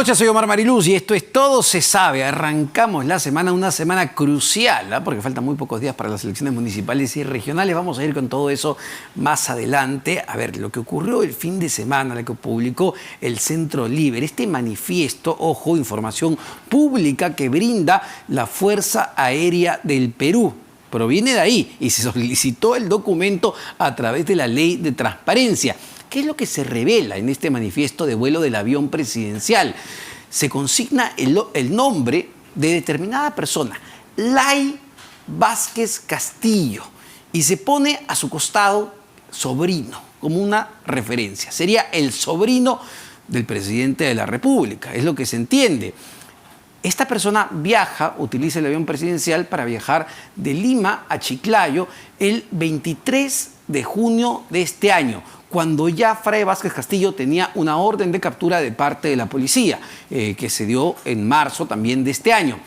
noches, soy Omar Mariluz y esto es Todo se sabe. Arrancamos la semana, una semana crucial, porque faltan muy pocos días para las elecciones municipales y regionales. Vamos a ir con todo eso más adelante. A ver, lo que ocurrió el fin de semana, lo que publicó el Centro Liber, este manifiesto, ojo, información pública que brinda la Fuerza Aérea del Perú. Proviene de ahí y se solicitó el documento a través de la Ley de Transparencia. ¿Qué es lo que se revela en este manifiesto de vuelo del avión presidencial? Se consigna el nombre de determinada persona, Lai Vázquez Castillo, y se pone a su costado sobrino, como una referencia. Sería el sobrino del presidente de la República, es lo que se entiende. Esta persona utiliza el avión presidencial para viajar de Lima a Chiclayo el 23 de junio de este año, cuando ya Fray Vázquez Castillo tenía una orden de captura de parte de la policía, que se dio en marzo también de este año.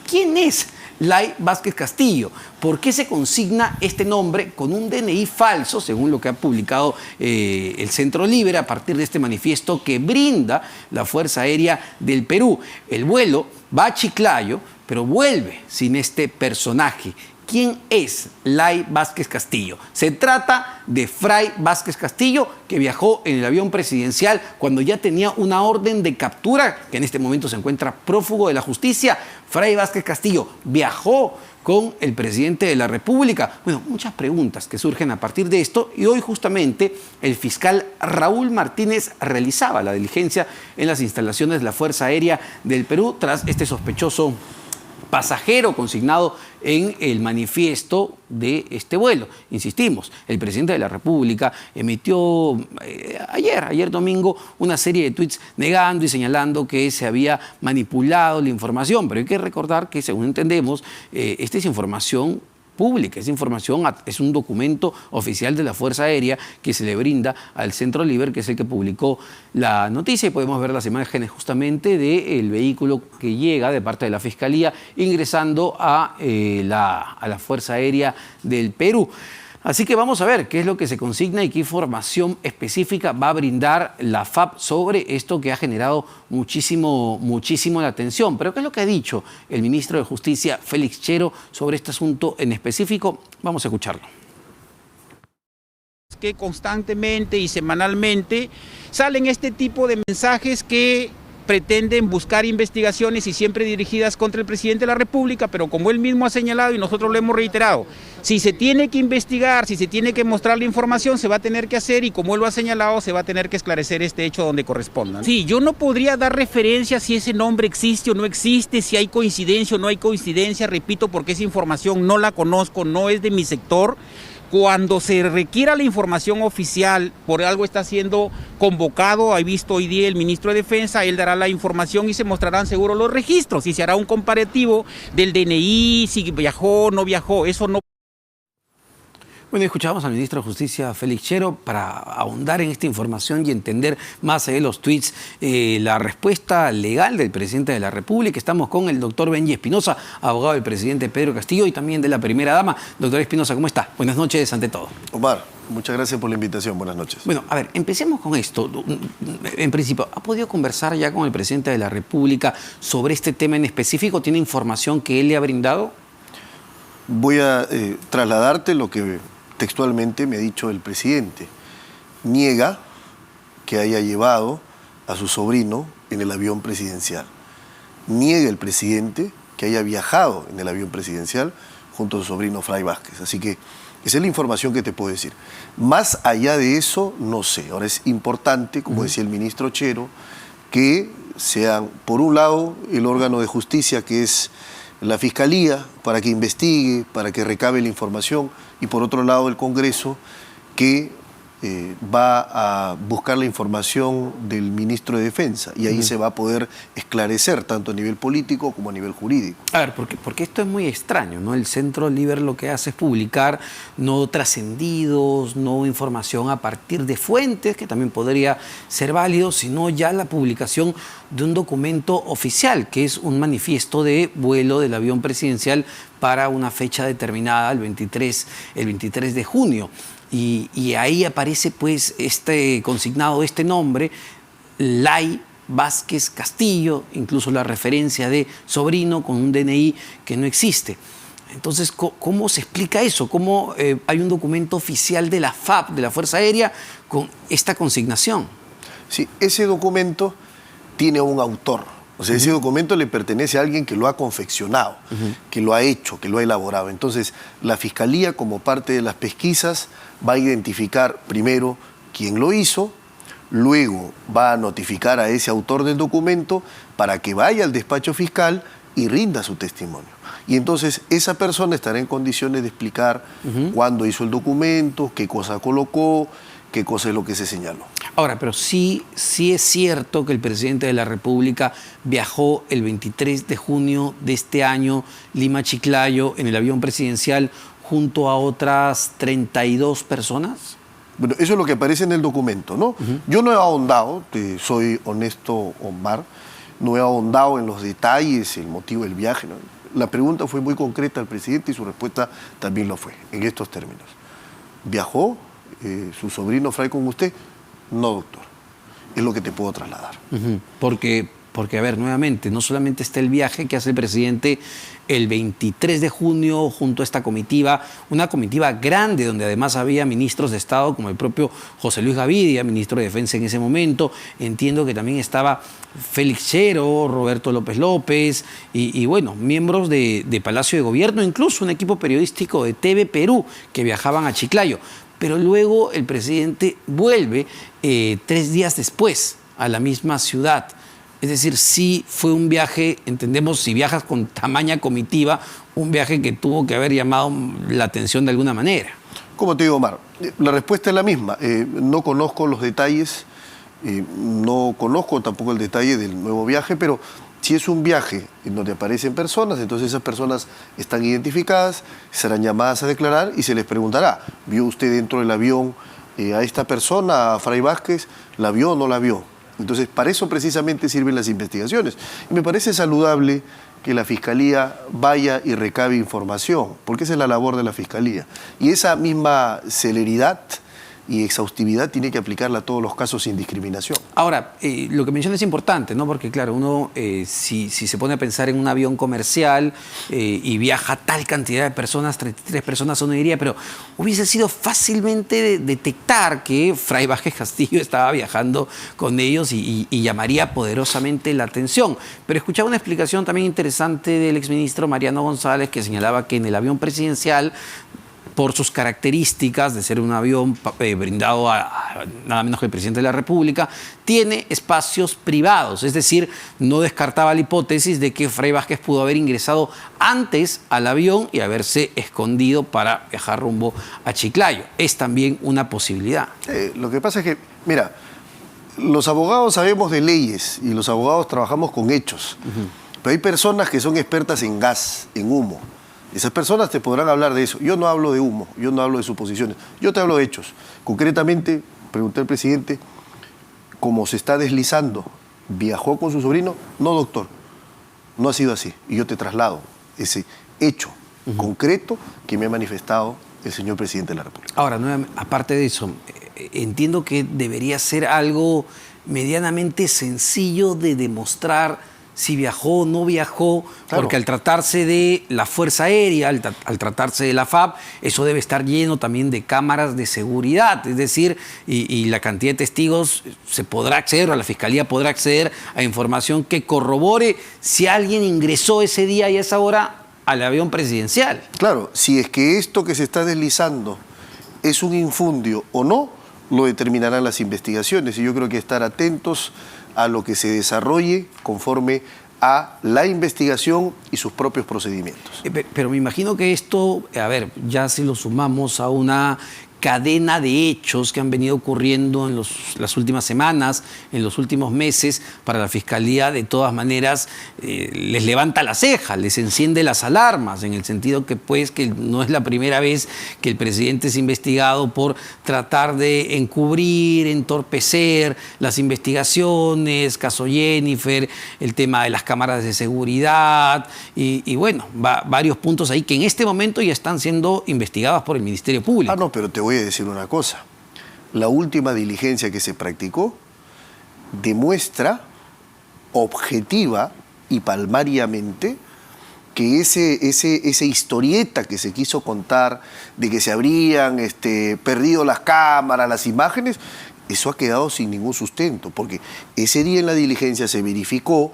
¿Quién es Lai Vázquez Castillo? ¿Por qué se consigna este nombre con un DNI falso, según lo que ha publicado el Centro Liber a partir de este manifiesto que brinda la Fuerza Aérea del Perú? El vuelo va a Chiclayo, pero vuelve sin este personaje. ¿Quién es Lai Vázquez Castillo? Se trata de Fray Vázquez Castillo, que viajó en el avión presidencial cuando ya tenía una orden de captura, que en este momento se encuentra prófugo de la justicia. Fray Vázquez Castillo viajó con el presidente de la República. Bueno, muchas preguntas que surgen a partir de esto, y hoy justamente el fiscal Raúl Martínez realizaba la diligencia en las instalaciones de la Fuerza Aérea del Perú tras este sospechoso pasajero consignado en el manifiesto de este vuelo. Insistimos, el presidente de la República emitió ayer domingo una serie de tweets negando y señalando que se había manipulado la información, pero hay que recordar que, según entendemos, esta es información pública, esa información es un documento oficial de la Fuerza Aérea que se le brinda al Centro Liber, que es el que publicó la noticia, y podemos ver las imágenes justamente del vehículo que llega de parte de la Fiscalía ingresando a la Fuerza Aérea del Perú. Así que vamos a ver qué es lo que se consigna y qué información específica va a brindar la FAP sobre esto que ha generado muchísimo la atención. Pero ¿qué es lo que ha dicho el ministro de Justicia, Félix Chero, sobre este asunto en específico? Vamos a escucharlo. Que constantemente y semanalmente salen este tipo de mensajes que pretenden buscar investigaciones y siempre dirigidas contra el presidente de la República, pero como él mismo ha señalado y nosotros lo hemos reiterado, si se tiene que investigar, si se tiene que mostrar la información, se va a tener que hacer, y como él lo ha señalado, se va a tener que esclarecer este hecho donde corresponda. Sí, yo no podría dar referencia si ese nombre existe o no existe, si hay coincidencia o no hay coincidencia, repito, porque esa información no la conozco, no es de mi sector. Cuando se requiera la información oficial, por algo está siendo convocado, he visto hoy día el ministro de Defensa, él dará la información y se mostrarán seguro los registros y se hará un comparativo del DNI, si viajó o no viajó, eso no. Bueno, escuchamos al ministro de Justicia, Félix Chero, para ahondar en esta información y entender más allá de los tweets la respuesta legal del presidente de la República. Estamos con el doctor Benji Espinosa, abogado del presidente Pedro Castillo y también de la primera dama. Doctor Espinosa, ¿cómo está? Buenas noches ante todo. Omar, muchas gracias por la invitación. Buenas noches. Bueno, a ver, empecemos con esto. En principio, ¿ha podido conversar ya con el presidente de la República sobre este tema en específico? ¿Tiene información que él le ha brindado? Voy a trasladarte lo que textualmente me ha dicho el presidente. Niega que haya llevado a su sobrino en el avión presidencial. Niega el presidente que haya viajado en el avión presidencial junto a su sobrino Fray Vázquez. Así que esa es la información que te puedo decir. Más allá de eso, no sé. Ahora es importante, como decía el ministro Chero, que sean, por un lado, el órgano de justicia, que es la Fiscalía, para que investigue, para que recabe la información, y por otro lado el Congreso, que va a buscar la información del ministro de Defensa, y ahí se va a poder esclarecer tanto a nivel político como a nivel jurídico. A ver, porque esto es muy extraño, ¿no? El Centro Liber lo que hace es publicar no trascendidos, no información a partir de fuentes, que también podría ser válido, sino ya la publicación de un documento oficial, que es un manifiesto de vuelo del avión presidencial para una fecha determinada, el 23 de junio. Y ahí aparece pues consignado este nombre, Lai Vázquez Castillo, incluso la referencia de sobrino con un DNI que no existe. Entonces, ¿cómo se explica eso? ¿Cómo hay un documento oficial de la FAP, de la Fuerza Aérea, con esta consignación? Sí, ese documento tiene un autor. O sea, ese documento le pertenece a alguien que lo ha confeccionado, que lo ha hecho, que lo ha elaborado. Entonces, la Fiscalía, como parte de las pesquisas, va a identificar primero quién lo hizo, luego va a notificar a ese autor del documento para que vaya al despacho fiscal y rinda su testimonio. Y entonces esa persona estará en condiciones de explicar cuándo hizo el documento, qué cosa colocó, qué cosa es lo que se señaló. Ahora, pero sí es cierto que el presidente de la República viajó el 23 de junio de este año, Lima-Chiclayo, en el avión presidencial junto a otras 32 personas. Bueno, eso es lo que aparece en el documento, ¿no? Yo no he ahondado, soy honesto, Omar, no he ahondado en los detalles, el motivo del viaje, ¿no? La pregunta fue muy concreta al presidente y su respuesta también lo fue, en estos términos. ¿Viajó su sobrino Fray con usted? No, doctor. Es lo que te puedo trasladar. Porque, a ver, nuevamente, no solamente está el viaje que hace el presidente el 23 de junio junto a esta comitiva, una comitiva grande donde además había ministros de Estado como el propio José Luis Gavidia, ministro de Defensa en ese momento. Entiendo que también estaba Félix Chero, Roberto López López y bueno, miembros de Palacio de Gobierno, incluso un equipo periodístico de TV Perú que viajaban a Chiclayo. Pero luego el presidente vuelve 3 días después a la misma ciudad. Es decir, sí fue un viaje, entendemos, si viajas con tamaña comitiva, un viaje que tuvo que haber llamado la atención de alguna manera. Como te digo, Omar, la respuesta es la misma. No conozco los detalles, no conozco tampoco el detalle del nuevo viaje, pero si es un viaje en donde aparecen personas, entonces esas personas están identificadas, serán llamadas a declarar y se les preguntará, ¿vio usted dentro del avión a esta persona, a Fray Vázquez? ¿La vio o no la vio? Entonces, para eso precisamente sirven las investigaciones. Y me parece saludable que la Fiscalía vaya y recabe información, porque esa es la labor de la Fiscalía. Y esa misma celeridad y exhaustividad tiene que aplicarla a todos los casos sin discriminación. Ahora, lo que menciona es importante, ¿no? Porque claro, uno si se pone a pensar en un avión comercial y viaja tal cantidad de personas, 33 personas, uno diría, pero hubiese sido fácilmente detectar que Fray Vázquez Castillo estaba viajando con ellos y llamaría poderosamente la atención. Pero escuchaba una explicación también interesante del exministro Mariano González que señalaba que en el avión presidencial, por sus características de ser un avión brindado a nada menos que el presidente de la República, tiene espacios privados. Es decir, no descartaba la hipótesis de que Fray Vázquez pudo haber ingresado antes al avión y haberse escondido para viajar rumbo a Chiclayo. Es también una posibilidad. Lo que pasa es que, mira, los abogados sabemos de leyes y los abogados trabajamos con hechos. Pero hay personas que son expertas en gas, en humo. Esas personas te podrán hablar de eso. Yo no hablo de humo, yo no hablo de suposiciones, yo te hablo de hechos. Concretamente, pregunté al presidente, ¿cómo se está deslizando? ¿Viajó con su sobrino? No, doctor, no ha sido así. Y yo te traslado ese hecho concreto que me ha manifestado el señor presidente de la República. Ahora, aparte de eso, entiendo que debería ser algo medianamente sencillo de demostrar si viajó o no viajó, claro, porque al tratarse de la Fuerza Aérea, al tratarse de la FAP, eso debe estar lleno también de cámaras de seguridad, es decir, y la cantidad de testigos se podrá acceder, o la Fiscalía podrá acceder a información que corrobore si alguien ingresó ese día y a esa hora al avión presidencial. Claro, si es que esto que se está deslizando es un infundio o no, lo determinarán las investigaciones, y yo creo que estar atentos a lo que se desarrolle conforme a la investigación y sus propios procedimientos. Pero me imagino que esto, a ver, ya si lo sumamos a una cadena de hechos que han venido ocurriendo en las últimas semanas, en los últimos meses, para la Fiscalía de todas maneras les levanta la ceja, les enciende las alarmas, en el sentido que pues que no es la primera vez que el presidente es investigado por tratar de encubrir, entorpecer las investigaciones, caso Jennifer, el tema de las cámaras de seguridad y bueno, varios puntos ahí que en este momento ya están siendo investigados por el Ministerio Público. Ah, no, pero te voy a decir una cosa. La última diligencia que se practicó demuestra objetiva y palmariamente que esa historieta que se quiso contar de que se habrían perdido las cámaras, las imágenes, eso ha quedado sin ningún sustento, porque ese día en la diligencia se verificó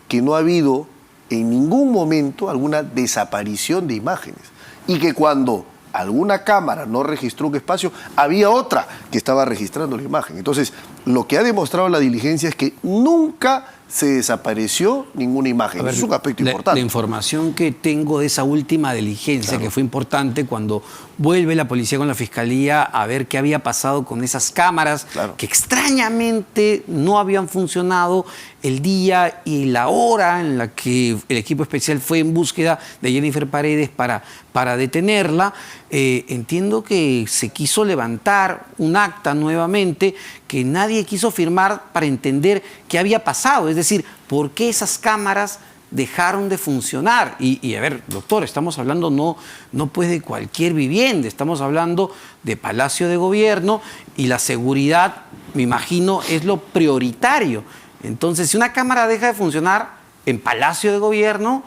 que no ha habido en ningún momento alguna desaparición de imágenes y que cuando alguna cámara no registró un espacio, había otra que estaba registrando la imagen. Entonces, lo que ha demostrado la diligencia es que nunca se desapareció ninguna imagen. Eso es un aspecto importante. La información que tengo de esa última diligencia, claro, que fue importante cuando vuelve la policía con la fiscalía a ver qué había pasado con esas cámaras, claro, que extrañamente no habían funcionado el día y la hora en la que el equipo especial fue en búsqueda de Jennifer Paredes para detenerla. Entiendo que se quiso levantar un acta nuevamente que nadie quiso firmar para entender qué había pasado. Es decir, ¿por qué esas cámaras dejaron de funcionar? Y a ver, doctor, estamos hablando no pues de cualquier vivienda, estamos hablando de Palacio de Gobierno y la seguridad, me imagino, es lo prioritario. Entonces, si una cámara deja de funcionar en Palacio de Gobierno,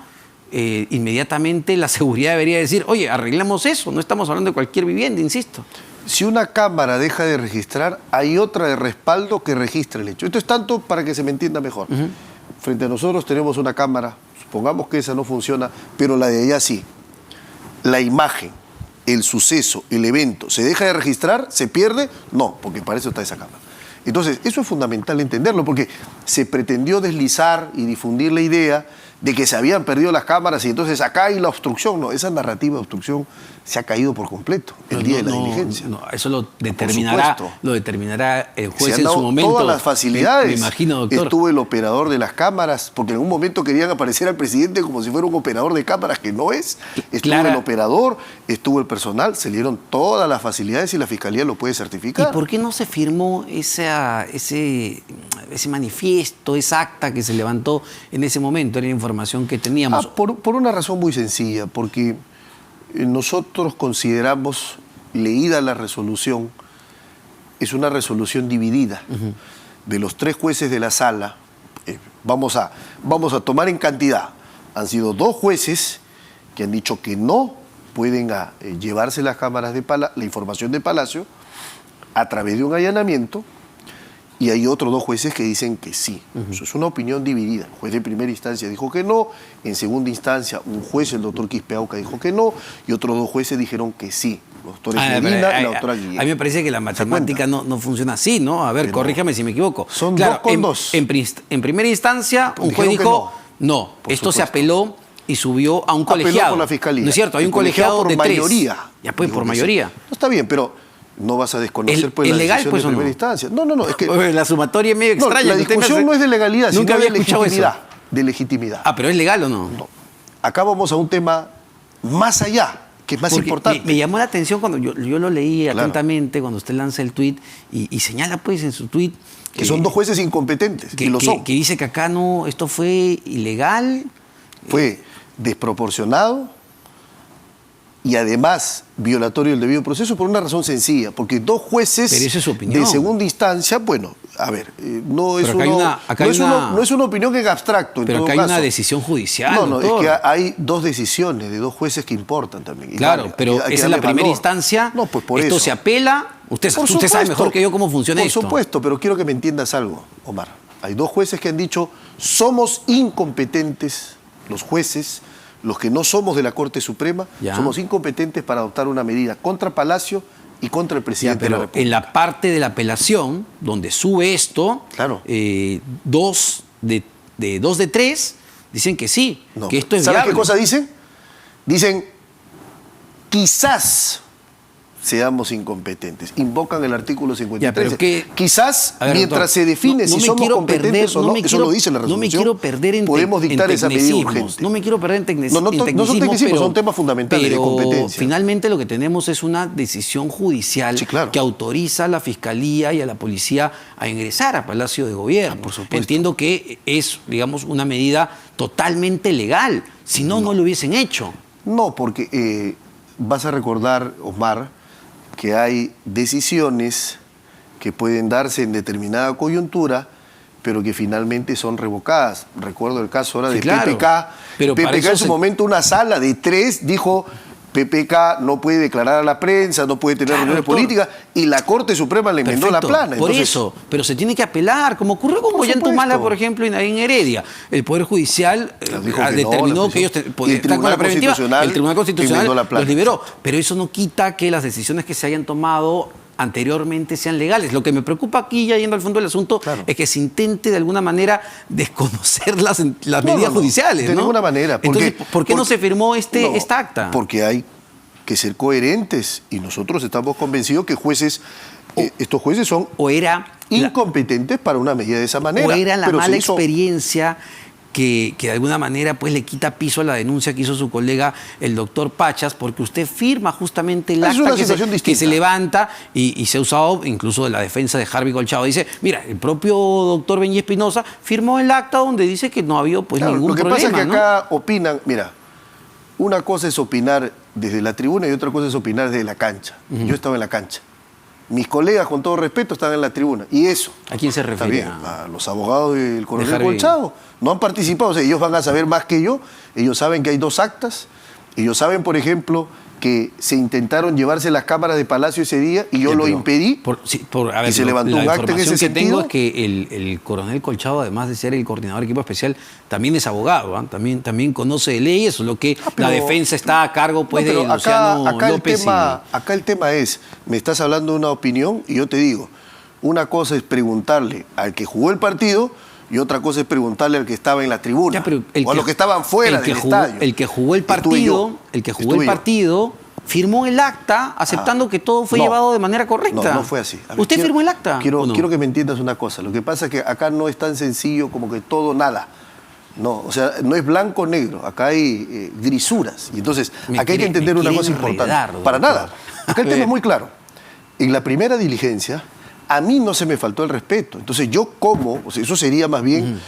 inmediatamente la seguridad debería decir, oye, arreglemos eso, no estamos hablando de cualquier vivienda, insisto. Si una cámara deja de registrar, hay otra de respaldo que registra el hecho. Esto es tanto para que se me entienda mejor. Frente a nosotros tenemos una cámara, supongamos que esa no funciona, pero la de allá sí. La imagen, el suceso, el evento, ¿se deja de registrar? ¿Se pierde? No, porque para eso está esa cámara. Entonces, eso es fundamental entenderlo, porque se pretendió deslizar y difundir la idea de que se habían perdido las cámaras y entonces acá hay la obstrucción. No, esa narrativa de obstrucción se ha caído por completo el día de la diligencia. No, eso lo determinará el juez en su momento. Todas las facilidades. Me imagino, doctor. Estuvo el operador de las cámaras, porque en algún momento querían aparecer al presidente como si fuera un operador de cámaras, que no es. Estuvo el operador, estuvo el personal, se le dieron todas las facilidades y la Fiscalía lo puede certificar. ¿Y por qué no se firmó ese manifiesto, esa acta que se levantó en ese momento? Era la información que teníamos. Por una razón muy sencilla, porque nosotros consideramos, leída la resolución, es una resolución dividida. De los 3 jueces de la sala, vamos a tomar en cantidad, han sido 2 jueces que han dicho que no pueden llevarse las cámaras la información de Palacio a través de un allanamiento, y hay otros 2 jueces que dicen que sí. Eso es una opinión dividida. El juez de primera instancia dijo que no, en segunda instancia un juez, el doctor Quispeauca, dijo que no, y otros 2 jueces dijeron que sí. Los doctores Medina y la doctora Guillén. A mí me parece que la matemática no funciona así, ¿no? A ver, pero corríjame si me equivoco. Son 2 con 2. En primera instancia, un juez dijo, no, esto se apeló y subió a un colegiado. Apeló por la Fiscalía. ¿No es cierto? Hay un colegiado de 3. Mayoría. Ya pues, por mayoría. No, está bien, pero no vas a desconocer pues, la legal, decisión pues, de primera instancia. No, es que la sumatoria es medio extraña. La discusión no es de legalidad, nunca sino había escuchado eso. De legitimidad. Ah, pero ¿es legal o no? No. Acá vamos a un tema más allá, que es más importante. Me llamó la atención cuando yo lo leí atentamente, cuando usted lanza el tuit y señala pues en su tuit que son 2 jueces incompetentes, y lo son. Que dice que acá no, esto fue ilegal. Fue desproporcionado y además violatorio del debido proceso por una razón sencilla, porque 2 jueces pero esa es su opinión. De segunda instancia, bueno, a ver, no es una opinión en abstracto. Pero acá hay una decisión judicial. No, es que hay 2 decisiones de 2 jueces que importan también. Claro, pero esa es la primera instancia. No, pues por esto eso. Se apela. Usted sabe mejor que yo cómo funciona esto. Por supuesto, pero quiero que me entiendas algo, Omar. Hay 2 jueces que han dicho, somos incompetentes, los jueces, los que no somos de la Corte Suprema, somos incompetentes para adoptar una medida contra Palacio y contra el presidente de la República. En la parte de la apelación, donde sube esto, claro. 2 de 3 dicen que sí, que esto es ¿Sabes viable? qué cosa dicen? Dicen, quizás seamos incompetentes. Invocan el artículo 53. Quizás, mientras se define si somos competentes o no, eso lo dice la resolución. No me quiero perder en podemos dictar esa medida urgente. No me quiero perder en tecnicismo. No son tecnicismos, son temas fundamentales de competencia. Finalmente lo que tenemos es una decisión judicial que autoriza a la Fiscalía y a la Policía a ingresar a Palacio de Gobierno. Por supuesto. Entiendo que es, digamos, una medida totalmente legal. Si no lo hubiesen hecho. No, porque vas a recordar, Omar, que hay decisiones que pueden darse en determinada coyuntura pero que finalmente son revocadas. Recuerdo el caso ahora de claro, PPK. pero PPK en su momento una sala de 3 dijo... PPK no puede declarar a la prensa, no puede tener reuniones políticas, y la Corte Suprema le enmendó la plana. Por Entonces, eso, pero se tiene que apelar, como ocurrió con Ollantumala, por ejemplo, y Nadine Heredia. El Poder Judicial determinó que ellos están con la preventiva, el Tribunal Constitucional los liberó, pero eso no quita que las decisiones que se hayan tomado anteriormente sean legales. Lo que me preocupa aquí, ya yendo al fondo del asunto, es que se intente de alguna manera desconocer las medidas judiciales. De ninguna manera. Entonces, ¿por qué no se firmó esta acta? Porque hay que ser coherentes y nosotros estamos convencidos que estos jueces son incompetentes para una medida de esa manera. O era la mala experiencia que de alguna manera pues le quita piso a la denuncia que hizo su colega el doctor Pachas, porque usted firma justamente el acta que se levanta y se ha usado incluso de la defensa de Harvey Colchado. Dice, mira, el propio doctor Benji Espinosa firmó el acta donde dice que no había pues ningún problema. Lo que pasa es que acá opinan, mira, una cosa es opinar desde la tribuna y otra cosa es opinar desde la cancha. Yo estaba en la cancha. Mis colegas, con todo respeto, estaban en la tribuna. Y eso. ¿A quién se refiere? A los abogados del coronel Colchado. No han participado. O sea, ellos van a saber más que yo. Ellos saben que hay 2 actas. Ellos saben, por ejemplo, que se intentaron llevarse las cámaras de Palacio ese día y yo lo impedí. Y se levantó un acta en ese sentido. La información que tengo es que el coronel Colchado, además de ser el coordinador de equipo especial, también es abogado, también conoce de leyes, lo que la defensa está a cargo pues, de Luciano López. Acá el tema es, me estás hablando de una opinión y yo te digo, una cosa es preguntarle al que jugó el partido y otra cosa es preguntarle al que estaba en la tribuna o a los que estaban fuera del estadio. El que jugó el partido, firmó el acta aceptando que todo fue llevado de manera correcta. No fue así. Ver, ¿Usted firmó el acta? Quiero que me entiendas una cosa. Lo que pasa es que acá no es tan sencillo como que todo nada. No, o sea, no es blanco o negro. Acá hay grisuras. Y entonces, acá hay que entender una cosa importante. Para nada. Acá el tema es muy claro. En la primera diligencia, a mí no se me faltó el respeto. Entonces yo o sea, eso sería más bien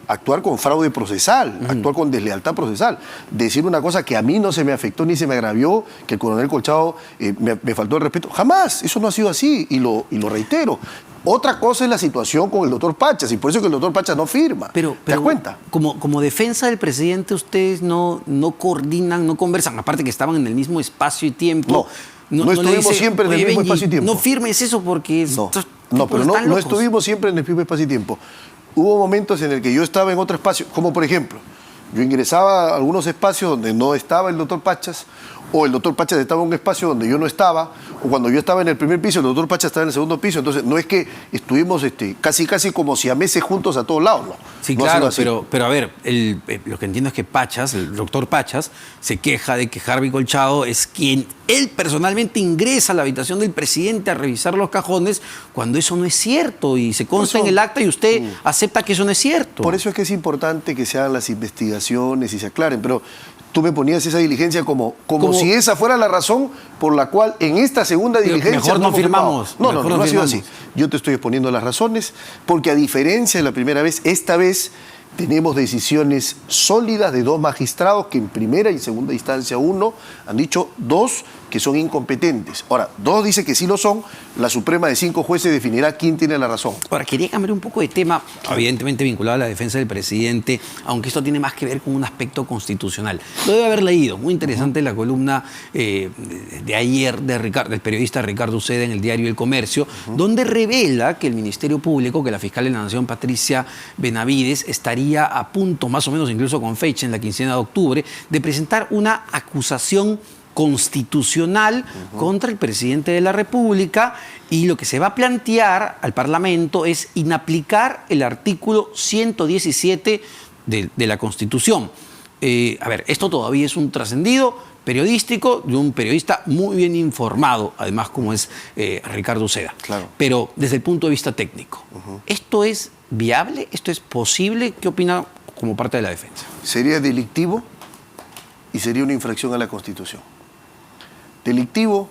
actuar con fraude procesal, actuar con deslealtad procesal. Decir una cosa que a mí no se me afectó ni se me agravió, que el coronel Colchado me faltó el respeto. Jamás, eso no ha sido así y lo reitero. Otra cosa es la situación con el doctor Pachas y por eso que el doctor Pachas no firma. ¿Te das cuenta? Como defensa del presidente, ustedes no coordinan, no conversan, aparte que estaban en el mismo espacio y tiempo. No estuvimos siempre en el mismo espacio y tiempo. No firmes eso porque... No estuvimos siempre en el mismo espacio y tiempo. Hubo momentos en el que yo estaba en otro espacio, como por ejemplo, yo ingresaba a algunos espacios donde no estaba el doctor Pachas, o el doctor Pachas estaba en un espacio donde yo no estaba, o cuando yo estaba en el primer piso, el doctor Pachas estaba en el segundo piso. Entonces, no es que estuvimos casi como siameses juntos a todos lados, ¿no? Sí, no claro, pero a ver, lo que entiendo es que Pachas, el doctor Pachas, se queja de que Harvey Colchado es quien él personalmente ingresa a la habitación del presidente a revisar los cajones, cuando eso no es cierto y se consta en el acta y usted acepta que eso no es cierto. Por eso es que es importante que se hagan las investigaciones y se aclaren, pero tú me ponías esa diligencia como si esa fuera la razón por la cual en esta segunda diligencia... Mejor no firmamos. No ha sido así. Yo te estoy exponiendo las razones porque a diferencia de la primera vez, esta vez tenemos decisiones sólidas de 2 magistrados que en primera y segunda instancia uno han dicho 2 que son incompetentes. Ahora, 2 dice que sí lo son, la Suprema de 5 jueces definirá quién tiene la razón. Ahora, quería cambiar un poco de tema, evidentemente vinculado a la defensa del presidente, aunque esto tiene más que ver con un aspecto constitucional. Lo debe haber leído, muy interesante la columna de ayer del periodista Ricardo Uceda en el diario El Comercio, donde revela que el Ministerio Público, que la fiscal de la Nación, Patricia Benavides, estaría a punto, más o menos incluso con fecha, en la quincena de octubre, de presentar una acusación constitucional contra el presidente de la República, y lo que se va a plantear al Parlamento es inaplicar el artículo 117 de la Constitución. A ver, esto todavía es un trascendido periodístico de un periodista muy bien informado, además como es Ricardo Uceda. Claro. Pero desde el punto de vista técnico, ¿esto es viable? ¿Esto es posible? ¿Qué opina como parte de la defensa? Sería delictivo y sería una infracción a la Constitución. Delictivo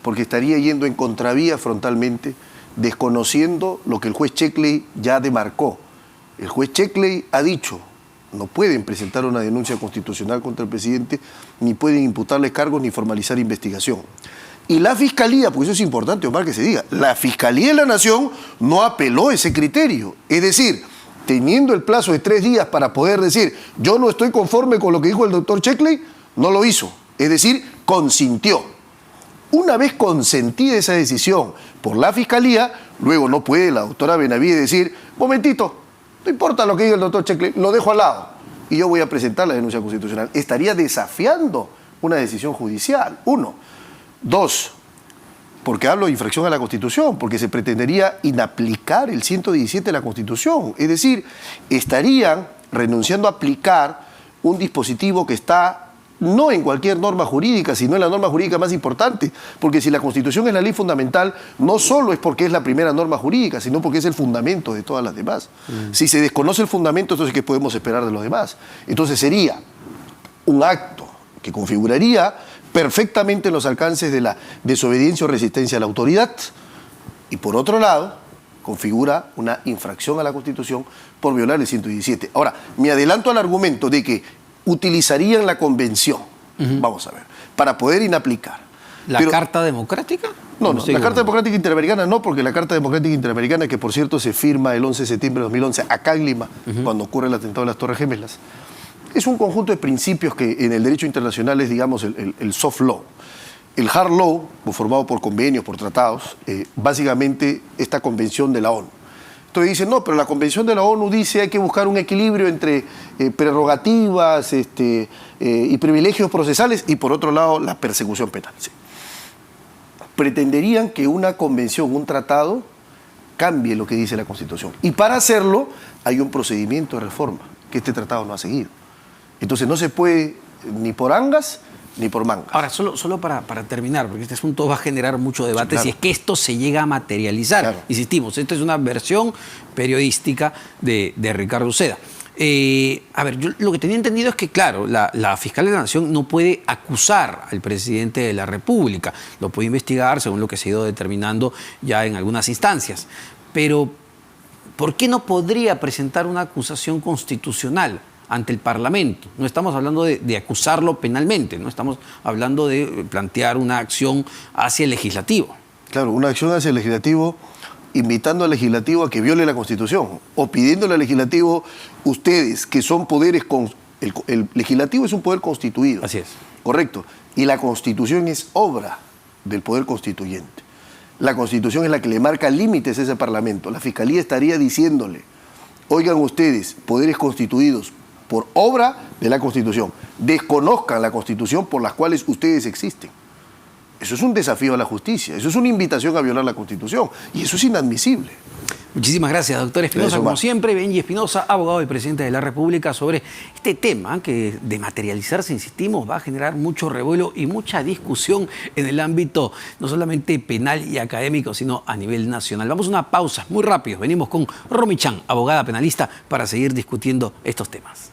porque estaría yendo en contravía frontalmente, desconociendo lo que el juez Checkley ya demarcó. El juez Checkley ha dicho, no pueden presentar una denuncia constitucional contra el presidente, ni pueden imputarle cargos ni formalizar investigación. Y la Fiscalía, pues eso es importante, Omar, que se diga, la Fiscalía de la Nación no apeló ese criterio. Es decir, teniendo el plazo de 3 días para poder decir, yo no estoy conforme con lo que dijo el doctor Checkley, no lo hizo. Es decir, consintió. Una vez consentida esa decisión por la Fiscalía, luego no puede la doctora Benavides decir, momentito, no importa lo que diga el doctor Checkley, lo dejo al lado y yo voy a presentar la denuncia constitucional. Estaría desafiando una decisión judicial, 1. 2, porque hablo de infracción a la Constitución, porque se pretendería inaplicar el 117 de la Constitución. Es decir, estarían renunciando a aplicar un dispositivo que está no en cualquier norma jurídica, sino en la norma jurídica más importante, porque si la Constitución es la ley fundamental, no solo es porque es la primera norma jurídica, sino porque es el fundamento de todas las demás. Si se desconoce el fundamento, entonces ¿qué podemos esperar de los demás? Entonces sería un acto que configuraría perfectamente los alcances de la desobediencia o resistencia a la autoridad y por otro lado configura una infracción a la Constitución por violar el 117. Ahora, me adelanto al argumento de que utilizarían la convención, vamos a ver, para poder inaplicar. ¿La Carta Democrática? No, la Carta Democrática Interamericana no, porque la Carta Democrática Interamericana, que por cierto se firma el 11 de septiembre de 2011 acá en Lima, cuando ocurre el atentado de las Torres Gemelas, es un conjunto de principios que en el derecho internacional es, digamos, el soft law. El hard law, formado por convenios, por tratados, básicamente esta convención de la ONU. Entonces dicen, no, pero la convención de la ONU dice hay que buscar un equilibrio entre prerrogativas y privilegios procesales y por otro lado la persecución penal. Sí. Pretenderían que una convención, un tratado, cambie lo que dice la Constitución. Y para hacerlo hay un procedimiento de reforma que este tratado no ha seguido. Entonces no se puede ni por angas ni por mangas. Ahora, solo para terminar, porque este asunto va a generar mucho debate, sí, claro, si es que esto se llega a materializar. Claro. Insistimos, esta es una versión periodística de Ricardo Uceda. A ver, yo lo que tenía entendido es que, claro, la Fiscalía de la Nación no puede acusar al presidente de la República, lo puede investigar según lo que se ha ido determinando ya en algunas instancias. Pero, ¿por qué no podría presentar una acusación constitucional ante el Parlamento? No estamos hablando de acusarlo penalmente, no estamos hablando de plantear una acción hacia el Legislativo. Claro, una acción hacia el Legislativo invitando al Legislativo a que viole la Constitución o pidiéndole al Legislativo, ustedes que son poderes, el Legislativo es un poder constituido. Así es. Correcto. Y la Constitución es obra del poder constituyente. La Constitución es la que le marca límites a ese Parlamento. La Fiscalía estaría diciéndole, oigan ustedes, poderes constituidos por obra de la Constitución, desconozcan la Constitución por las cuales ustedes existen. Eso es un desafío a la justicia, eso es una invitación a violar la Constitución y eso es inadmisible. Muchísimas gracias, doctor Espinosa, como siempre. Benji Espinosa, abogado y presidente de la República, sobre este tema que de materializarse, insistimos, va a generar mucho revuelo y mucha discusión en el ámbito no solamente penal y académico, sino a nivel nacional. Vamos a una pausa, muy rápido. Venimos con Romy Chan, abogada penalista, para seguir discutiendo estos temas.